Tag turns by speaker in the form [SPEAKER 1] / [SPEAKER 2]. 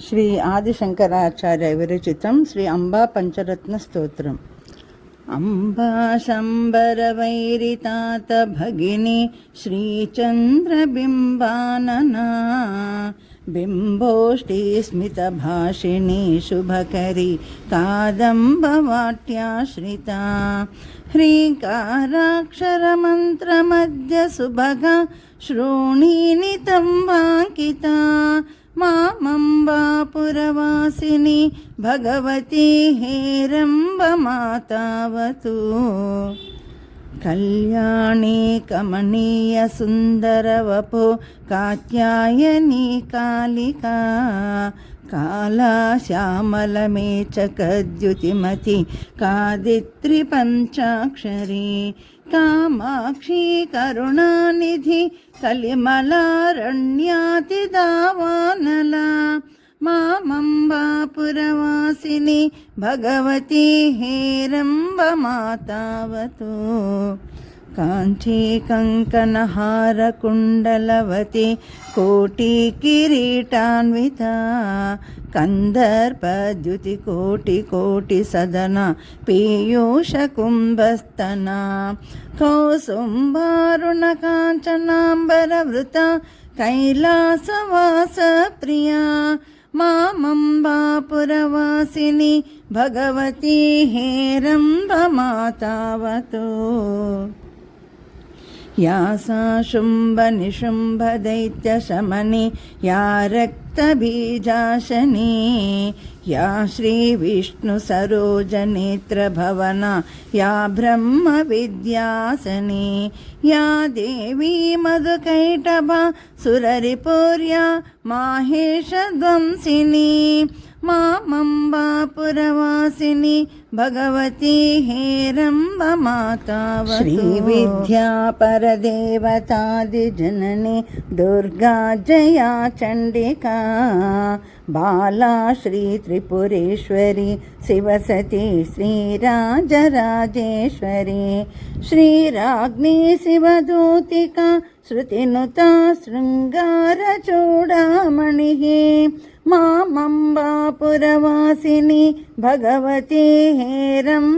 [SPEAKER 1] శ్రీ ఆదిశంకరాచార్య విరచితం శ్రీ అంబా పంచరత్న స్తోత్రం. అంబా శంబర వైరితాత భగిని శ్రీచంద్రబింబాననా బింబోష్టి స్మిత భాషిణి శుభకరి కాదంబవాట్యాశ్రిత హ్రీంకారాక్షర మంత్ర మధ్య సుభగ శ్రోణీనితం వాంకిత మామంబాపురవాసిని భగవతి హేరంబమాతావతు కళ్యాణి కమనీయ సుందరవపో కాత్యాయని కాళికా కాళా శ్యామలమేచకద్యుతిమతి కాదిత్రి పంచాక్షరీ కామాక్షి కరుణానిధి కలిమలారణ్యాతి దావానలా మామంబాపురవాసిని భగవతి హేరంబమాతావతు కాంచీ కంకణహార కుండలవతి కోటి కిరీటాన్విత కందర్పద్యుతి కోటి కోటి సదన పీయూష కుంభస్తన కౌసుంబారుణ కాంచనాంబర వృత కైలాసవాస ప్రియా మామంబాపురవాసిని భగవతి హేరంబమాతావతు యా సా శుంభ నిశుంభ దైత్య శమని యా రక్తబీజాశని యా శ్రీ విష్ణు సరోజ నేత్ర భవన యా బ్రహ్మ విద్యాసని యా దేవీ మధుకైటభ సురరిపూర్య మాహేష ధ్వంసిని మామంబాపురవాసిని భగవతి హేరంబమాతావతు శ్రీ విద్యా పరదేవతాది జనని దుర్గా జయా చండికా బాలా శ్రీ త్రిపురేశ్వరి శివసతి శ్రీరాజరాజేశ్వరి శ్రీరాజ్ఞి శివదూతిక శృతినుతా శృంగార చూడామణి మామంబాపురవాసిని భగవతి హేరంబమాతావతు.